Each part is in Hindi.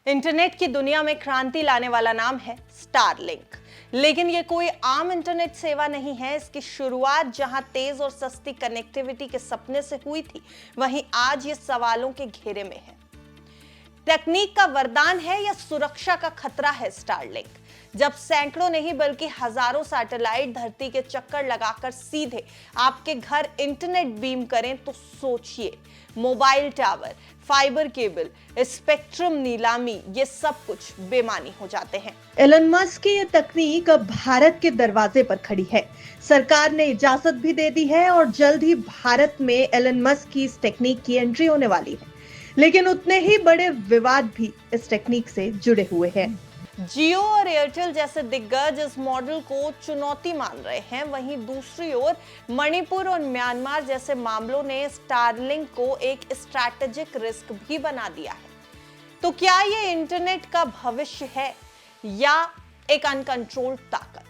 इंटरनेट की दुनिया में क्रांति लाने वाला नाम है स्टारलिंक। लेकिन ये कोई आम इंटरनेट सेवा नहीं है। इसकी शुरुआत जहां तेज और सस्ती कनेक्टिविटी के सपने से हुई थी, वहीं आज ये सवालों के घेरे में है। तकनीक का वरदान है या सुरक्षा का खतरा है स्टारलिंक? जब सैकड़ों नहीं बल्कि हजारों सैटेलाइट धरती के चक्कर लगाकर सीधे आपके घर इंटरनेट बीम करें, तो सोचिए, mobile tower, fibre cable, spectrum नीलामी, ये सब कुछ बेमानी हो जाते हैं। एलन मस्क की ये तकनीक अब भारत के दरवाजे पर खड़ी है। सरकार ने इजाजत भी दे दी है और जल्द ही भारत में एलन मस्क की इस टेक्निक की एंट्री होने वाली है। लेकिन उतने ही बड़े विवाद भी इस टेक्निक से जुड़े हुए हैं। जियो और एयरटेल जैसे दिग्गज इस मॉडल को चुनौती मान रहे हैं। वहीं दूसरी ओर मणिपुर और म्यांमार जैसे मामलों ने स्टारलिंक को एक स्ट्रैटेजिक रिस्क भी बना दिया है। तो क्या ये इंटरनेट का भविष्य है या एक अनकंट्रोल्ड ताकत?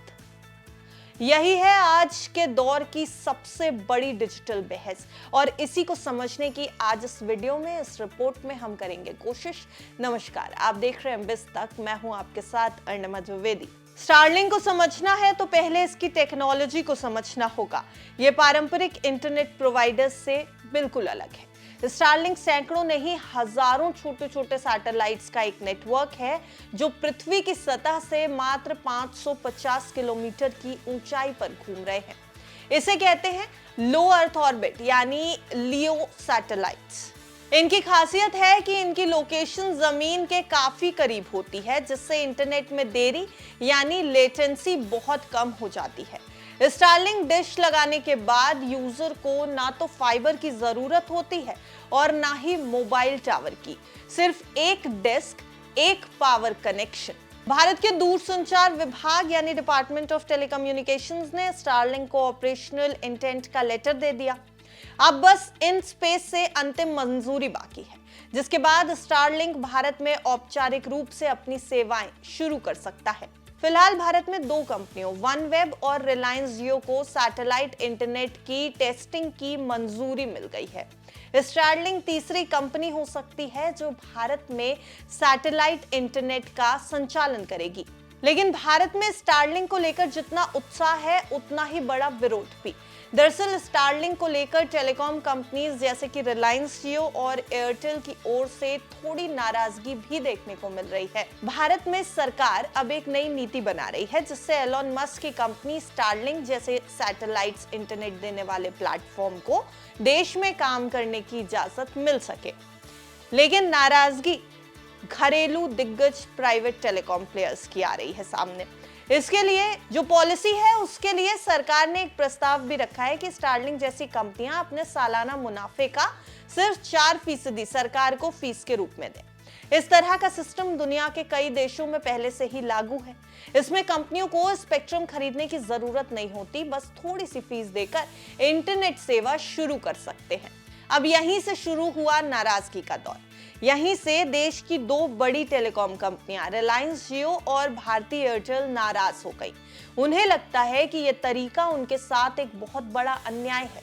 यही है आज के दौर की सबसे बड़ी डिजिटल बहस, और इसी को समझने की आज इस वीडियो में, इस रिपोर्ट में हम करेंगे कोशिश। नमस्कार, आप देख रहे हैं बिज़ तक, मैं हूं आपके साथ अर्णिमा द्विवेदी। स्टारलिंक को समझना है तो पहले इसकी टेक्नोलॉजी को समझना होगा। ये पारंपरिक इंटरनेट प्रोवाइडर्स से बिल्कुल अलग है। स्टारलिंक सैकड़ों नहीं हजारों छोटे छोटे सैटेलाइट्स का एक नेटवर्क है जो पृथ्वी की सतह से मात्र 550 किलोमीटर की ऊंचाई पर घूम रहे हैं। इसे कहते हैं लो अर्थ ऑर्बिट यानी लियो सैटेलाइट्स। इनकी खासियत है कि इनकी लोकेशन जमीन के काफी करीब होती है, जिससे इंटरनेट में देरी यानी लेटेंसी बहुत कम हो जाती है। स्टारलिंक डिश लगाने के बाद यूजर को ना तो फाइबर की जरूरत होती है और ना ही मोबाइल टावर की, सिर्फ एक डिस्क, एक पावर कनेक्शन। भारत के दूरसंचार विभाग यानी डिपार्टमेंट ऑफ टेलीकम्युनिकेशंस ने स्टारलिंक को ऑपरेशनल इंटेंट का लेटर दे दिया। अब बस इन स्पेस से अंतिम मंजूरी बाकी है, जिसके बाद स्टारलिंक भारत में औपचारिक रूप से अपनी सेवाएं शुरू कर सकता है। फिलहाल भारत में दो कंपनियों वनवेब और रिलायंस जियो को सैटेलाइट इंटरनेट की टेस्टिंग की मंजूरी मिल गई है। स्टारलिंक तीसरी कंपनी हो सकती है जो भारत में सैटेलाइट इंटरनेट का संचालन करेगी। लेकिन भारत में स्टारलिंक को लेकर जितना उत्साह है, उतना ही बड़ा विरोध भी। दरअसल स्टारलिंक को लेकर टेलीकॉम कंपनीज जैसे कि रिलायंस जियो और एयरटेल की ओर से थोड़ी नाराजगी भी देखने को मिल रही है। भारत में सरकार अब एक नई नीति बना रही है, जिससे एलन मस्क की कंपनी स्टारलिंक जैसे सैटेलाइट्स इंटरनेट देने वाले प्लेटफॉर्म को देश में काम करने की इजाजत मिल सके। लेकिन नाराजगी घरेलू दिग्गज प्राइवेट टेलीकॉम प्लेयर्स की आ रही है सामने। इसके लिए जो पॉलिसी है, उसके लिए सरकार ने एक प्रस्ताव भी रखा है कि स्टारलिंक जैसी कंपनियां अपने सालाना मुनाफे का सिर्फ 4% सरकार को फीस के रूप में दें। इस तरह का सिस्टम दुनिया के कई देशों में पहले से ही लागू है। इसमें कंपनियों को स्पेक्ट्रम खरीदने की जरूरत नहीं होती, बस थोड़ी सी फीस देकर इंटरनेट सेवा शुरू कर सकते हैं। अब यहीं से शुरू हुआ नाराजगी का दौर। यहीं से देश की दो बड़ी टेलीकॉम कंपनियां रिलायंस जियो और भारती एयरटेल नाराज हो गई। उन्हें लगता है कि यह तरीका उनके साथ एक बहुत बड़ा अन्याय है।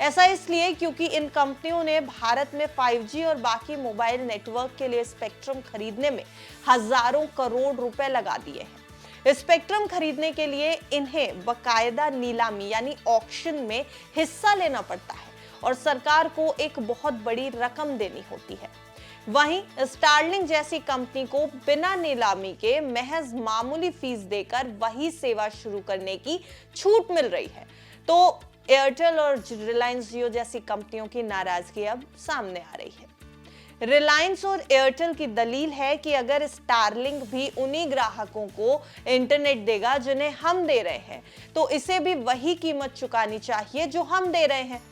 ऐसा इसलिए क्योंकि इन कंपनियों ने भारत में 5G और बाकी मोबाइल नेटवर्क के लिए स्पेक्ट्रम खरीदने में हजारों करोड़ रुपए लगा दिए हैं। स्पेक्ट्रम खरीदने के लिए इन्हें बकायदा नीलामी यानी ऑक्शन में हिस्सा लेना पड़ता है और सरकार को एक बहुत बड़ी रकम देनी होती है। वहीं स्टारलिंक जैसी कंपनी को बिना नीलामी के महज मामूली फीस देकर वही सेवा शुरू करने की छूट मिल रही है। तो एयरटेल और रिलायंस जियो जैसी कंपनियों की नाराजगी अब सामने आ रही है। रिलायंस और एयरटेल की दलील है कि अगर स्टारलिंक भी उन्हीं ग्राहकों को इंटरनेट देगा जिन्हें हम दे रहे हैं, तो इसे भी वही कीमत चुकानी चाहिए जो हम दे रहे हैं।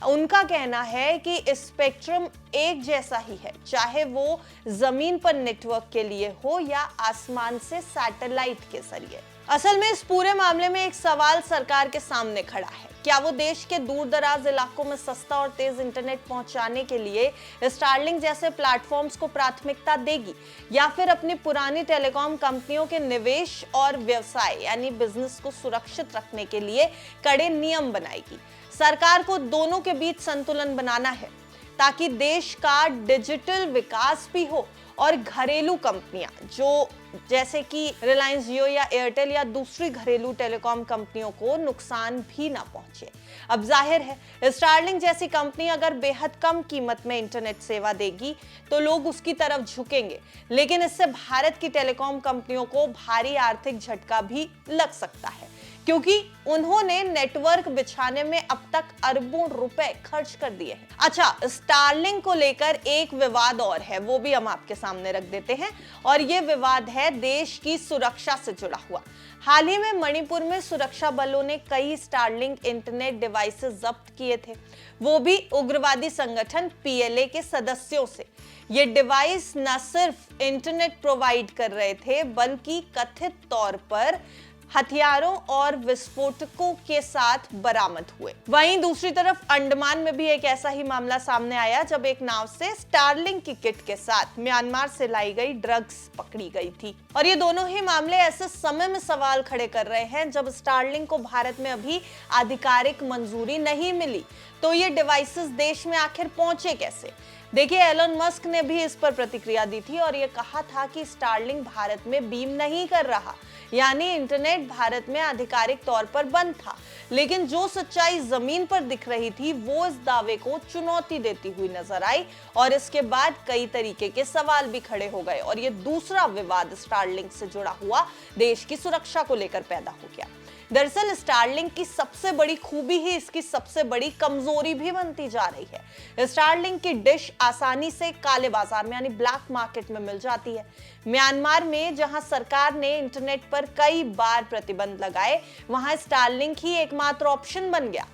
उनका कहना है कि स्पेक्ट्रम एक जैसा ही है, चाहे वो जमीन पर नेटवर्क के लिए हो या आसमान से सैटेलाइट के जरिए। असल में इस पूरे मामले में एक सवाल सरकार के सामने खड़ा है। क्या वो देश के दूर दराज इलाकों में सस्ता और तेज इंटरनेट पहुंचाने के लिए स्टारलिंक जैसे प्लेटफॉर्म्स को प्राथमिकता देगी, या फिर अपनी पुरानी टेलीकॉम कंपनियों के निवेश और व्यवसाय यानी बिजनेस को सुरक्षित रखने के लिए कड़े नियम बनाएगी? सरकार को दोनों के बीच संतुलन बनाना है ताकि देश का डिजिटल विकास भी हो और घरेलू कंपनियां जो जैसे कि रिलायंस जियो या एयरटेल या दूसरी घरेलू टेलीकॉम कंपनियों को नुकसान भी ना पहुंचे। अब जाहिर है स्टारलिंक जैसी कंपनी अगर बेहद कम कीमत में इंटरनेट सेवा देगी तो लोग उसकी तरफ झुकेंगे, लेकिन इससे भारत की टेलीकॉम कंपनियों को भारी आर्थिक झटका भी लग सकता है, क्योंकि उन्होंने नेटवर्क बिछाने में अब तक अरबों रुपए खर्च कर दिए हैं। अच्छा, स्टारलिंक को लेकर एक विवाद और है, वो भी हम आपके सामने रख देते हैं, और ये विवाद है देश की सुरक्षा से जुड़ा हुआ। हाल ही में मणिपुर में सुरक्षा बलों ने कई स्टारलिंक इंटरनेट डिवाइसेस जब्त किए थे, वो भी उग्रवादी संगठन पीएलए के सदस्यों से। ये डिवाइस न सिर्फ इंटरनेट प्रोवाइड कर रहे थे, बल्कि कथित तौर पर हथियारों और विस्फोटकों के साथ बरामद हुए। वहीं दूसरी तरफ अंडमान में भी एक ऐसा ही मामला सामने आया, जब एक नाव से स्टारलिंक की किट के साथ म्यांमार से लाई गई ड्रग्स पकड़ी गई थी। और ये दोनों ही मामले ऐसे समय में सवाल खड़े कर रहे हैं जब स्टारलिंक को भारत में अभी आधिकारिक मंजूरी नहीं मिली, तो ये डिवाइसेस देश में आखिर पहुंचे कैसे? देखिए, एलन मस्क ने भी इस पर प्रतिक्रिया दी थी और ये कहा था कि स्टारलिंक भारत में बीम नहीं कर रहा, यानी इंटरनेट भारत में आधिकारिक तौर पर बंद था। लेकिन जो सच्चाई जमीन पर दिख रही थी वो इस दावे को चुनौती देती हुई नजर आई, और इसके बाद कई तरीके के सवाल भी खड़े हो गए, और ये दूसरा विवाद स्टारलिंक से जुड़ा हुआ देश की सुरक्षा को लेकर पैदा हो गया। दरअसल स्टारलिंक की सबसे बड़ी खूबी ही इसकी सबसे बड़ी कमजोरी भी बनती जा रही है। स्टारलिंक की डिश आसानी से काले बाजार में यानी ब्लैक मार्केट में मिल जाती है। म्यांमार में जहां सरकार ने इंटरनेट पर कई बार प्रतिबंध लगाए, वहां स्टारलिंक ही एकमात्र ऑप्शन बन गया।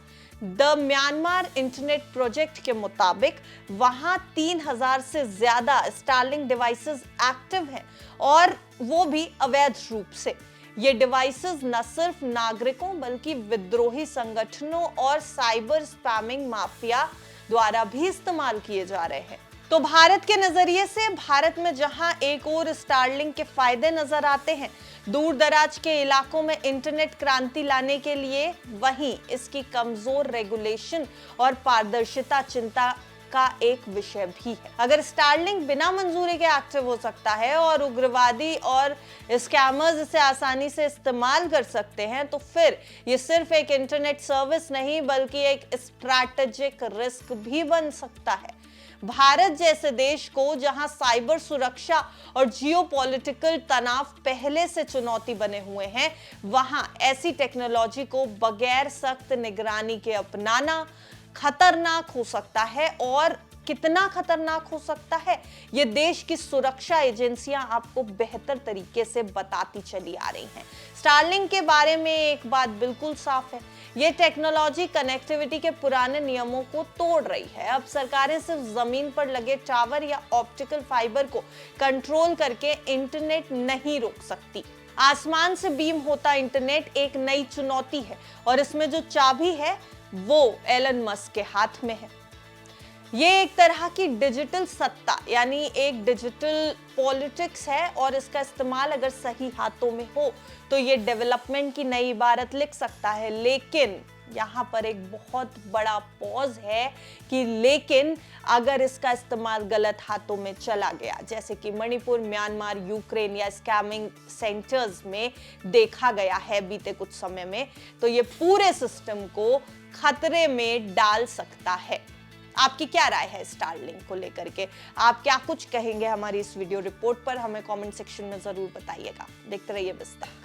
द म्यांमार इंटरनेट प्रोजेक्ट के मुताबिक वहां 3000 से ज्यादा स्टारलिंक डिवाइसेस एक्टिव हैं, और वो भी अवैध रूप से। ये डिवाइसेस न सिर्फ नागरिकों बल्कि विद्रोही संगठनों और साइबर स्पैमिंग माफिया द्वारा भी इस्तेमाल किए जा रहे हैं। तो भारत के नजरिए से भारत में जहां एक और स्टारलिंक के फायदे नजर आते हैं दूर दराज के इलाकों में इंटरनेट क्रांति लाने के लिए, वहीं इसकी कमजोर रेगुलेशन और पारदर्शिता चिंता का एक विषय भी है। अगर स्टारलिंक बिना मंजूरी के एक्टिव हो सकता है और उग्रवादी और स्कैमर्स इसे आसानी से इस्तेमाल कर सकते हैं, तो फिर ये सिर्फ एक इंटरनेट सर्विस नहीं बल्कि एक स्ट्रैटेजिक रिस्क भी बन सकता है। भारत जैसे देश को जहां साइबर सुरक्षा और जियोपॉलिटिकल तनाव पहले से चुनौती बने हुए हैं, वहां ऐसी टेक्नोलॉजी को बगैर सख्त निगरानी के अपनाना खतरनाक हो सकता है। और कितना खतरनाक हो सकता है, ये देश की सुरक्षा एजेंसियां आपको बेहतर तरीके से बताती चली आ रही हैं। स्टारलिंक के बारे में एक बात बिल्कुल साफ है, ये टेक्नोलॉजी कनेक्टिविटी के पुराने नियमों को तोड़ रही है। अब सरकारें सिर्फ जमीन पर लगे टावर या ऑप्टिकल फाइबर को कंट्रोल करके इंटरनेट नहीं रोक सकती। आसमान से बीम होता इंटरनेट एक नई चुनौती है, और इसमें जो चाबी है वो एलन मस्क के हाथ में है। ये एक तरह की डिजिटल सत्ता यानी एक डिजिटल पॉलिटिक्स है, और इसका इस्तेमाल अगर सही हाथों में हो तो ये डेवलपमेंट की नई इबारत लिख सकता है। लेकिन यहाँ पर एक बहुत बड़ा पॉज है कि लेकिन अगर इसका इस्तेमाल गलत हाथों में चला गया, जैसे कि मणिपुर, म्यांमार, यूक्रेन या स्कैमिंग सेंटर्स में देखा गया है बीते कुछ समय में, तो ये पूरे सिस्टम को खतरे में डाल सकता है। आपकी क्या राय है स्टारलिंक को लेकर के? आप क्या कुछ कहेंगे हमारी इस वीडियो रिपोर्ट पर? हमें कमेंट सेक्शन में जरूर बताइएगा। देखते रहिए विस्तार।